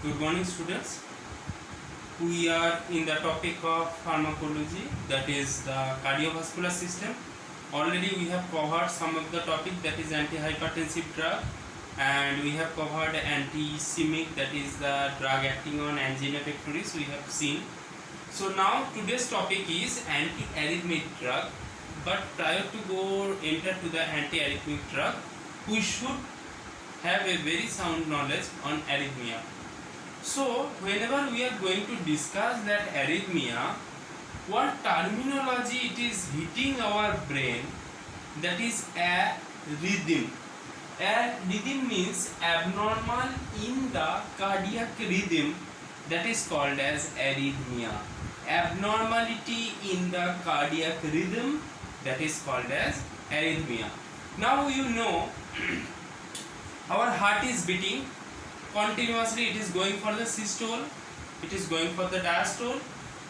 Good morning, students. We are in the topic of pharmacology, that is the cardiovascular system. Already we have covered some of the topic, that is antihypertensive drug, and we have covered anti-ischemic, that is the drug acting on angina pectoris, we have seen. So now today's topic is anti-arrhythmic drug, but prior to go enter to the anti-arrhythmic drug, we should have a very sound knowledge on arrhythmia. So whenever we are going to discuss that arrhythmia, what terminology it is hitting our brain, that is a rhythm. A rhythm means abnormal in the cardiac rhythm, that is called as arrhythmia. Abnormality in the cardiac rhythm, that is called as arrhythmia. Now you know our heart is beating continuously, it is going for the systole, it is going for the diastole.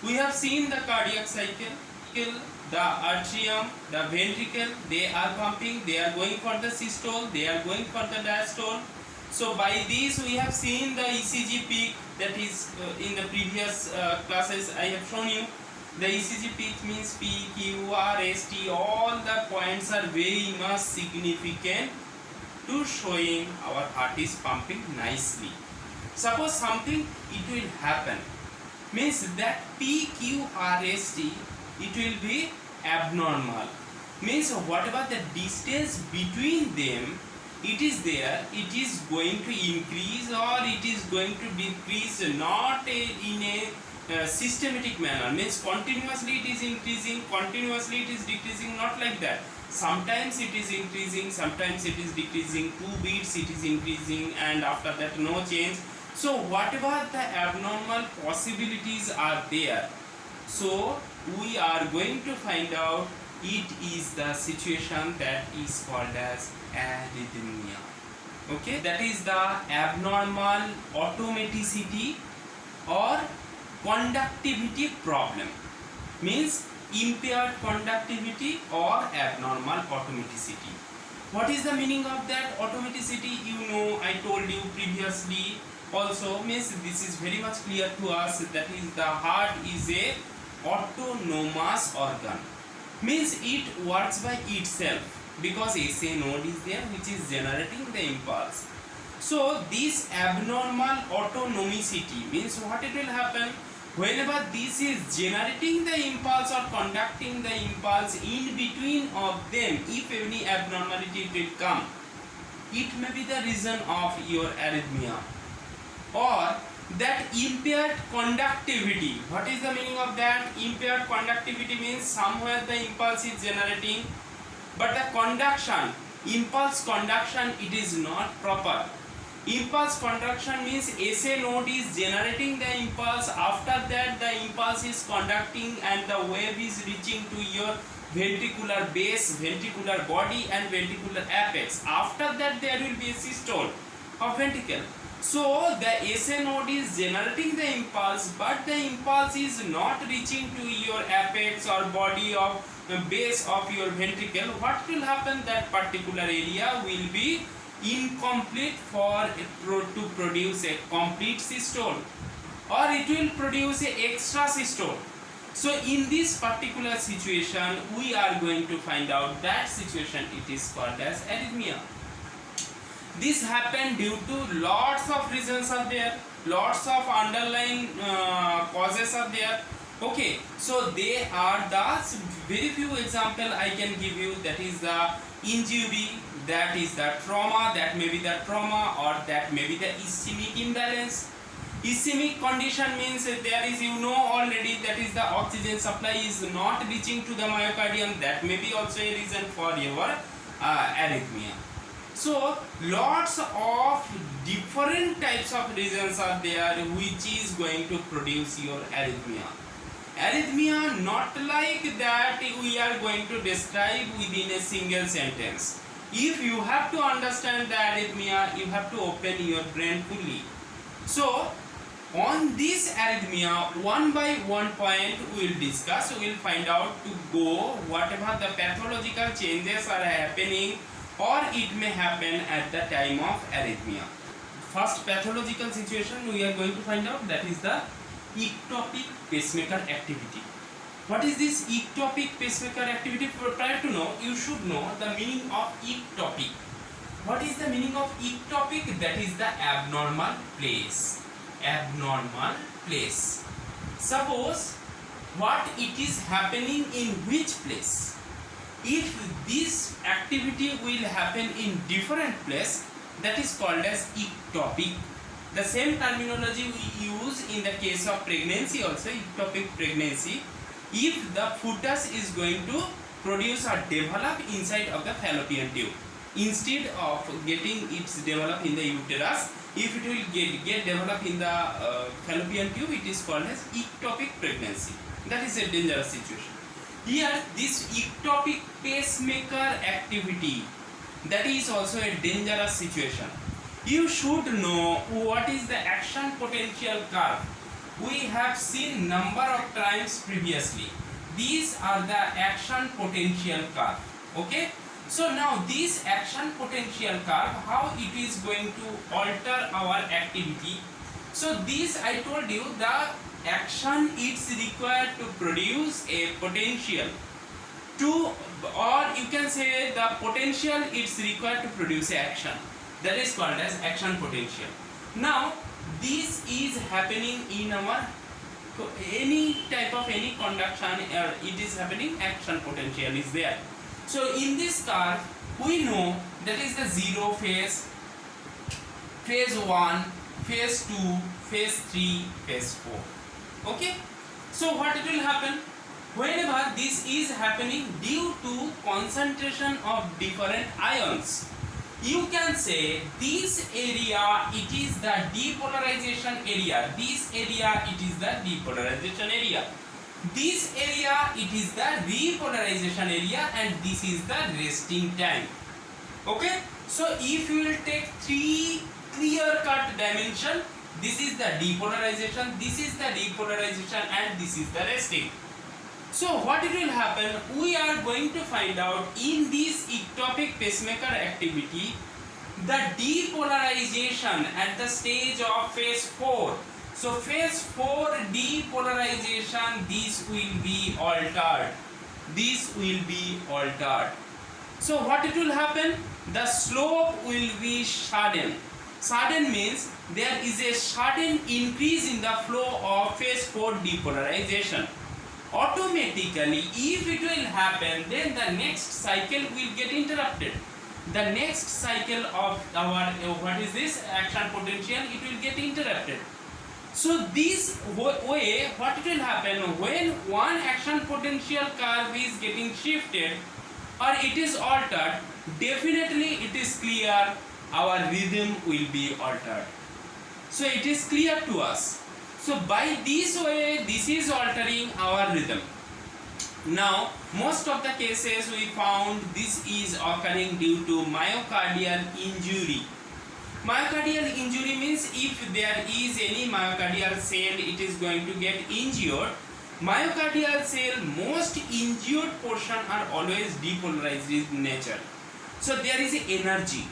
We have seen the cardiac cycle, the atrium, the ventricle, they are pumping, they are going for the systole, they are going for the diastole. So by this we have seen the ECG peak, that is in the previous classes I have shown you. The ECG peak means P, Q, R, S, T, all the points are very much significant to showing our heart is pumping nicely. Suppose something it will happen, means that P, Q, R, S, T, it will be abnormal. Means whatever the distance between them, it is there, it is going to increase or it is going to decrease, not in a systematic manner. Means continuously it is increasing, continuously it is decreasing, not like that. Sometimes it is increasing, sometimes it is decreasing, 2 beats it is increasing, and after that no change. So whatever the abnormal possibilities are there, so we are going to find out it is the situation that is called as arrhythmia. Okay, that is the abnormal automaticity or conductivity problem, means impaired conductivity or abnormal automaticity. What is the meaning of that automaticity? You know, I told you previously also, means this is very much clear to us, that is the heart is a autonomous organ, means it works by itself because SA node is there which is generating the impulse. So this abnormal autonomicity means what it will happen, whenever this is generating the impulse or conducting the impulse, in between of them if any abnormality will come, it may be the reason of your arrhythmia. Or that impaired conductivity, what is the meaning of that? Impaired conductivity means somewhere the impulse is generating, but the conduction, impulse conduction, it is not proper. Impulse conduction means SA node is generating the impulse, after that the impulse is conducting and the wave is reaching to your ventricular base, ventricular body and ventricular apex. After that there will be a systole of ventricle. So the SA node is generating the impulse, but the impulse is not reaching to your apex or body of base of your ventricle. What will happen? That particular area will be incomplete to produce a complete systole, or it will produce a extra systole. So in this particular situation we are going to find out that situation, it is called as arrhythmia. This happened due to lots of reasons are there, lots of underlying causes are there. Okay, so they are the very few example I can give you, that is the injury, that is the trauma, that may be the trauma, or that may be the ischemic imbalance. Ischemic condition means there is, you know already, that is the oxygen supply is not reaching to the myocardium, that may be also a reason for your arrhythmia. So lots of different types of reasons are there which is going to produce your arrhythmia. Arrhythmia not like that we are going to describe within a single sentence. If you have to understand the arrhythmia, you have to open your brain fully. So on this arrhythmia, one by one point we will discuss, we will find out to go whatever the pathological changes are happening or it may happen at the time of arrhythmia. first pathological situation we are going to find out, that is the ectopic pacemaker activity. What is this ectopic pacemaker activity? Prior to know, you should know the meaning of ectopic. What is the meaning of ectopic? That is the abnormal place. Abnormal place. Suppose what it is happening in which place? If this activity will happen in different place, that is called as ectopic. The same terminology we use in the case of pregnancy also, ectopic pregnancy. If the fetus is going to produce or develop inside of the fallopian tube, instead of getting its develop in the uterus, if it will get developed in the fallopian tube, it is called as ectopic pregnancy. That is a dangerous situation. Here, this ectopic pacemaker activity, that is also a dangerous situation. You should know what is the action potential curve. We have seen number of times previously. These are the action potential curve. Okay. So now this action potential curve, how it is going to alter our activity. So this I told you, the action is required to produce a potential to, or you can say the potential is required to produce action. That is called as action potential. Now this is happening in our any type of any conduction, it is happening, action potential is there. So in this curve we know that is the zero phase, phase 1, phase 2, phase 3, phase 4. Okay. So what it will happen? Whenever this is happening due to concentration of different ions, you can say this area it is the depolarization area, this area it is the depolarization area, this area it is the repolarization area, and this is the resting time. Okay. So if you will take three clear cut dimension, this is the depolarization, this is the repolarization, and this is the resting. So what it will happen, we are going to find out in this ectopic pacemaker activity, the depolarization at the stage of phase 4. So phase 4 depolarization, this will be altered. This will be altered. So what it will happen, the slope will be sudden. Sudden means there is a sudden increase in the flow of phase 4 depolarization. Automatically, if it will happen, then the next cycle will get interrupted. The next cycle of our what is this action potential, it will get interrupted. So this way, what it will happen, when one action potential curve is getting shifted or it is altered, definitely it is clear our rhythm will be altered. So it is clear to us. So by this way, this is altering our rhythm. Now, most of the cases we found this is occurring due to myocardial injury. Myocardial injury means if there is any myocardial cell, it is going to get injured. Myocardial cell, most injured portion are always depolarized in nature. So there is energy.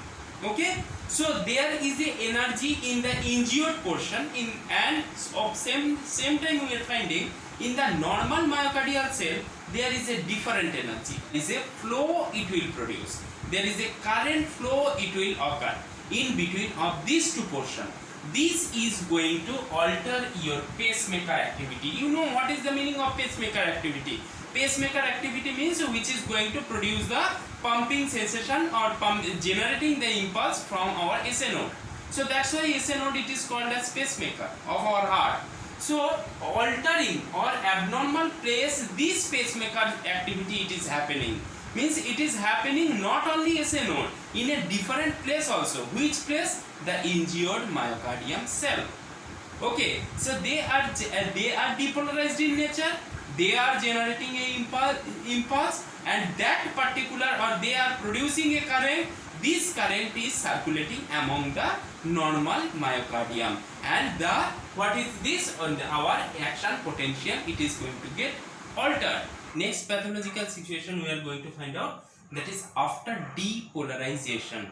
Okay. So there is a energy in the injured portion, and of same time we are finding in the normal myocardial cell there is a different energy. There is a flow it will produce. There is a current flow it will occur in between of these two portions. This is going to alter your pacemaker activity. You know what is the meaning of pacemaker activity? Pacemaker activity means which is going to produce the pumping sensation or generating the impulse from our SA node. So that's why SA node it is called as pacemaker of our heart. So altering or abnormal place, this pacemaker activity it is happening. Means it is happening not only SA node, in a different place also. Which place? The injured myocardium cell. Okay, so they are depolarized in nature. They are generating a impulse, and that particular, or they are producing a current. This current is circulating among the normal myocardium, and the what is this on our action potential, it is going to get altered. Next pathological situation we are going to find out, that is after depolarization.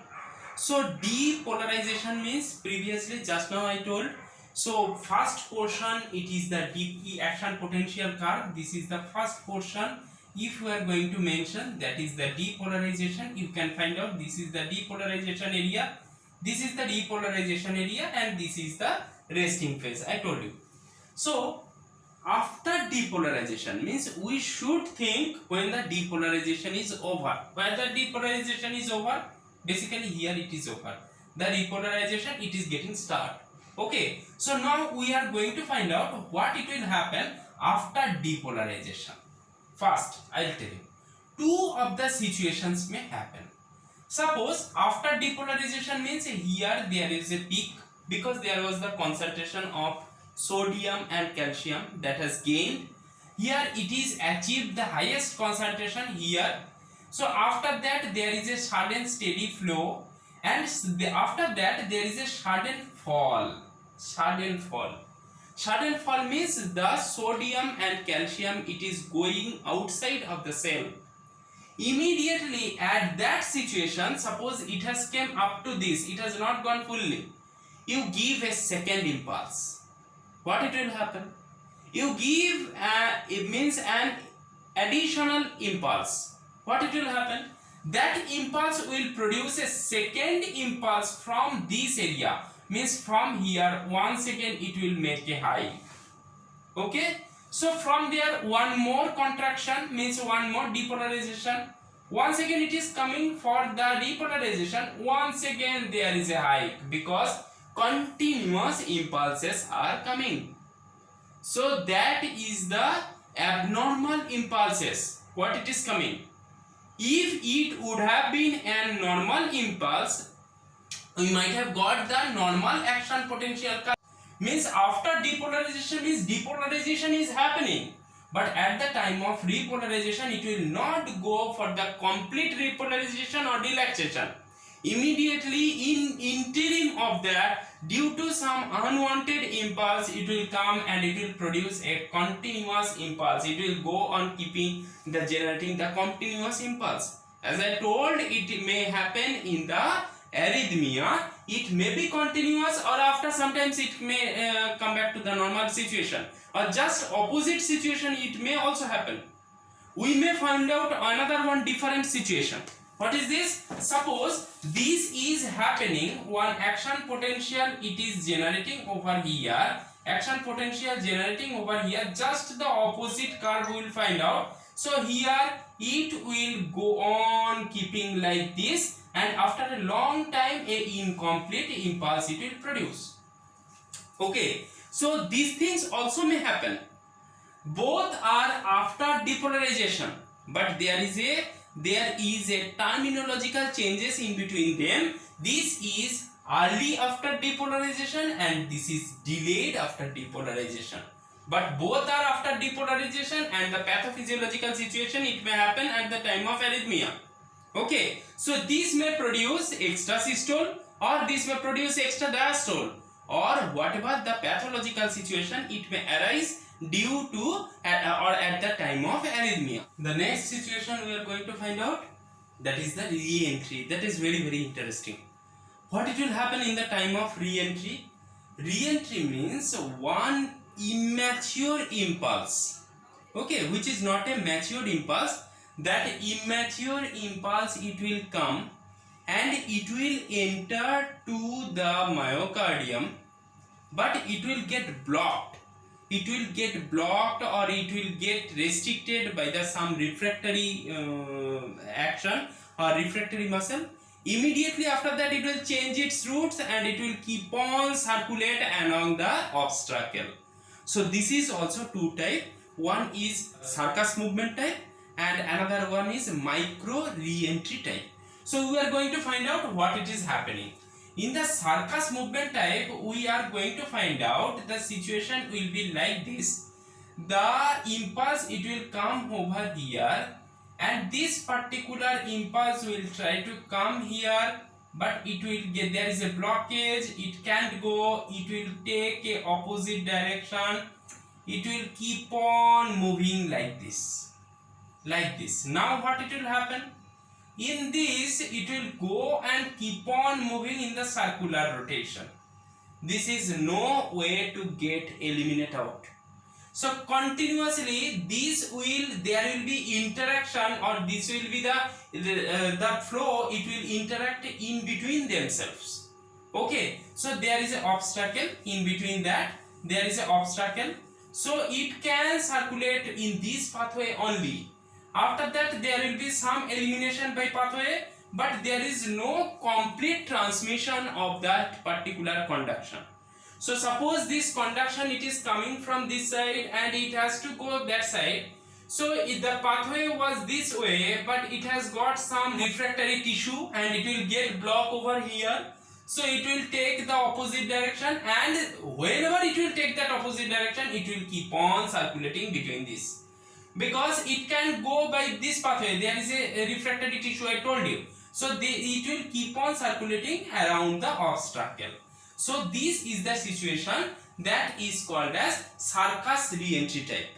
So depolarization means, previously just now I told, so first portion it is the dp action potential curve. This is the first portion. If we are going to mention, that is the depolarization, you can find out this is the depolarization area, this is the depolarization area, and this is the resting phase, I told you. So after depolarization means we should think when the depolarization is over. When the depolarization is over, basically here it is over. The repolarization, it is getting start. Okay, so now we are going to find out what it will happen after depolarization. First, I will tell you. Two of the situations may happen. Suppose after depolarization means here there is a peak because there was the concentration of sodium and calcium that has gained. Here it is achieved the highest concentration here. So after that there is a sudden steady flow, and after that there is a sudden fall. Sudden fall means the sodium and calcium, it is going outside of the cell. Immediately at that situation, suppose it has came up to this, it has not gone fully, you give a second impulse. What it will happen? You give it means an additional impulse. What it will happen? That impulse will produce a second impulse from this area, means from here once again it will make a high. Okay, so from there one more contraction means one more depolarization, once again it is coming for the depolarization, once again there is a hike because continuous impulses are coming. So that is the abnormal impulses, what it is coming. If it would have been a normal impulse, we might have got the normal action potential curve. Means after depolarization means depolarization is happening, but at the time of repolarization it will not go for the complete repolarization or relaxation. Immediately in interim of that, due to some unwanted impulse, it will come and it will produce a continuous impulse. It will go on keeping the generating the continuous impulse. As I told, it may happen in the arrhythmia. It may be continuous, or after sometimes it may come back to the normal situation, or just opposite situation it may also happen. We may find out another one different situation. What is this? Suppose this is happening, one action potential it is generating over here, action potential generating over here, just the opposite curve we will find out. So here it will go on keeping like this, and after a long time a incomplete impulse it will produce. Okay, so these things also may happen. Both are after depolarization, but there is a terminological changes in between them. This is early after depolarization and this is delayed after depolarization, but both are after depolarization, and the pathophysiological situation it may happen at the time of arrhythmia. Okay, so this may produce extra systole, or this may produce extra diastole, or whatever the pathological situation it may arise due to or at the time of arrhythmia. The next situation we are going to find out, that is the re-entry. That is very interesting. What it will happen in the time of re-entry? Re-entry means one immature impulse, okay, which is not a matured impulse. That immature impulse it will come and it will enter to the myocardium, but it will get blocked. It will get blocked, or it will get restricted by the some refractory action or refractory muscle. Immediately after that it will change its routes and it will keep on circulate along the obstacle. So this is also two type. One is circus movement type and another one is micro re-entry type. So we are going to find out what it is happening. In the circus movement type, we are going to find out the situation will be like this. The impulse it will come over here, and this particular impulse will try to come here, but it will get, there is a blockage, it can't go, it will take a opposite direction, it will keep on moving like this. Now what it will happen? In this, it will go and keep on moving in the circular rotation. This is no way to get eliminate out. So continuously there will be interaction, or this will be the flow, it will interact in between themselves. Okay, so there is an obstacle in between that, there is an obstacle, so it can circulate in this pathway only. After that there will be some elimination by pathway, but there is no complete transmission of that particular conduction. So suppose this conduction, it is coming from this side and it has to go that side. So if the pathway was this way, but it has got some refractory tissue and it will get blocked over here. So it will take the opposite direction, and whenever it will take that opposite direction, it will keep on circulating between this. Because it can go by this pathway, there is a refractory tissue, I told you. So it will keep on circulating around the obstacle. So this is the situation that is called as circus re-entry type.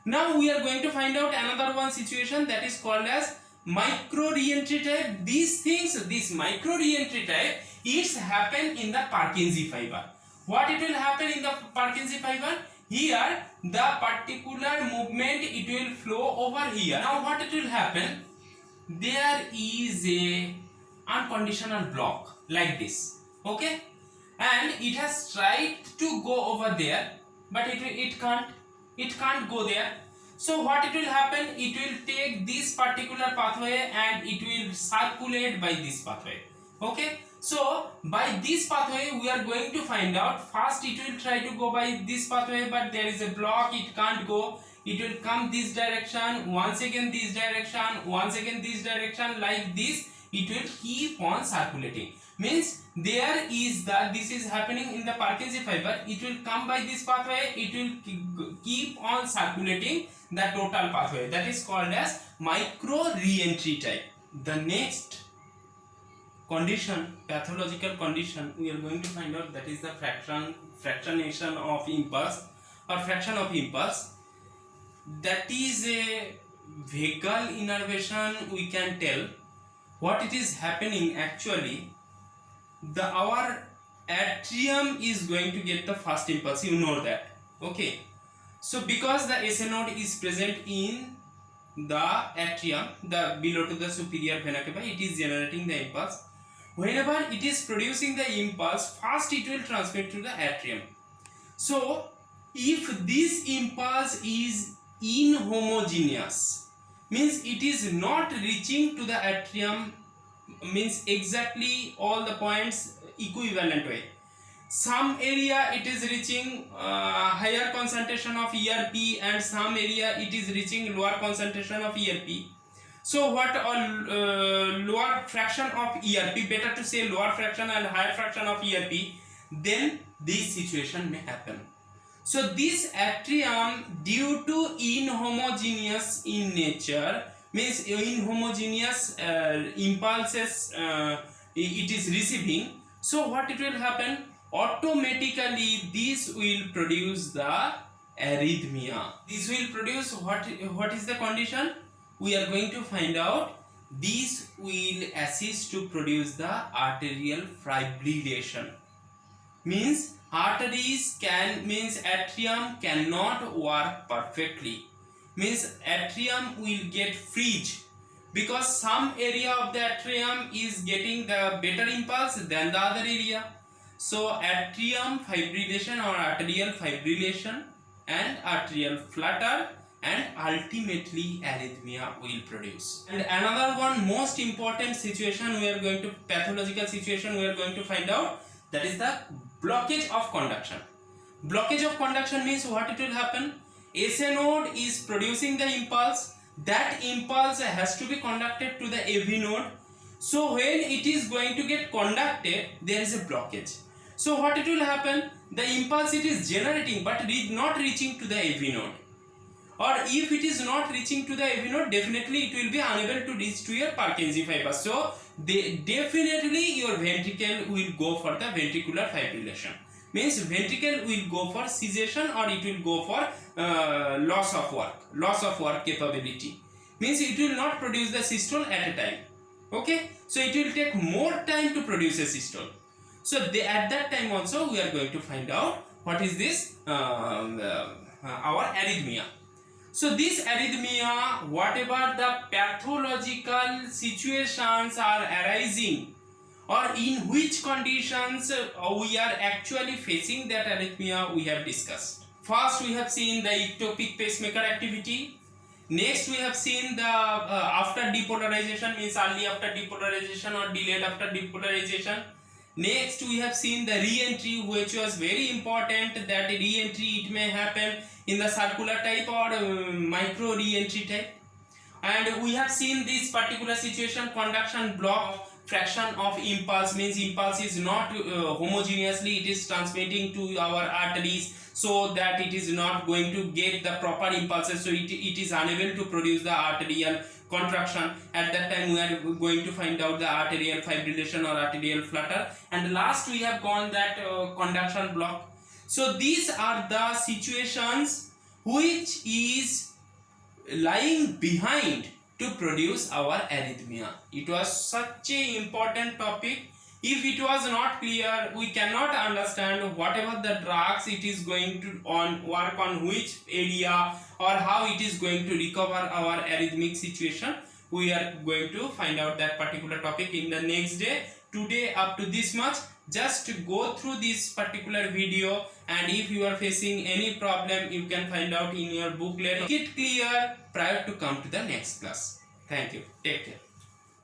Now we are going to find out another one situation that is called as micro re-entry type. These things, this micro re-entry type, it's happen in the Purkinje fiber. What it will happen in the Purkinje fiber? Here the particular movement, it will flow over here. Now what it will happen? There is a unconditional block like this. Okay, and it has tried to go over there, but it can't go there. So what it will happen, it will take this particular pathway and it will circulate by this pathway. Okay, so by this pathway we are going to find out. First it will try to go by this pathway, but there is a block, it can't go. It will come this direction, once again this direction, once again this direction, like this it will keep on circulating. Means there is this is happening in the Purkinje fiber. It will come by this pathway, it will keep on circulating the total pathway. That is called as micro re-entry type. The next condition, pathological condition, we are going to find out, that is the fractionation of impulse or fraction of impulse. That is a vagal innervation, we can tell. What it is happening actually, our atrium is going to get the first impulse, you know that. Okay, so because the SA node is present in the atrium, the below to the superior vena cava, it is generating the impulse. Whenever it is producing the impulse, first it will transmit to the atrium. So if this impulse is inhomogeneous, means it is not reaching to the atrium, means exactly all the points equivalent way. Some area it is reaching higher concentration of ERP, and some area it is reaching lower concentration of ERP. So what lower fraction of ERP, better to say lower fraction and higher fraction of ERP, then this situation may happen. So this atrium, due to inhomogeneous in nature, means inhomogeneous impulses it is receiving. So what it will happen? Automatically this will produce the arrhythmia. This will produce what is the condition? We are going to find out. This will assist to produce the arterial fibrillation. Means arteries atrium cannot work perfectly. Means atrium will get freeze, because some area of the atrium is getting the better impulse than the other area. So atrium fibrillation or arterial fibrillation and arterial flutter, and ultimately arrhythmia will produce. And another one most important situation we are going to, pathological situation we are going to find out, that is the blockage of conduction. Blockage of conduction means what it will happen? SA node is producing the impulse. That impulse has to be conducted to the AV node. So when it is going to get conducted, there is a blockage. So what it will happen? The impulse it is generating, but it is not reaching to the AV node. Or if it is not reaching to the AV node, definitely it will be unable to reach to your Purkinje fiber. So definitely your ventricle will go for the ventricular fibrillation. Means ventricle will go for cessation, or it will go for loss of work capability. Means it will not produce the systole at a time. Okay, so it will take more time to produce a systole. So at that time also we are going to find out what is this our arrhythmia. So this arrhythmia, whatever the pathological situations are arising, or in which conditions we are actually facing that arrhythmia, we have discussed. First we have seen the ectopic pacemaker activity. Next we have seen the after depolarization, means early after depolarization or delayed after depolarization. Next we have seen the re-entry, which was very important, that re-entry it may happen in the circular type or micro re-entry type. And we have seen this particular situation, conduction block, fraction of impulse, means impulse is not homogeneously, it is transmitting to our arteries, so that it is not going to get the proper impulses, so it is unable to produce the arterial contraction. At that time we are going to find out the arterial fibrillation or arterial flutter. And last we have gone that conduction block. So these are the situations which is lying behind to produce our arrhythmia. It was such a important topic. If it was not clear, we cannot understand whatever the drugs it is going to work on which area, or how it is going to recover our arrhythmic situation. We are going to find out that particular topic in the next day. Today up to this much, just go through this particular video, and if you are facing any problem, you can find out in your booklet. Make it clear prior to come to the next class. Thank you. Take care.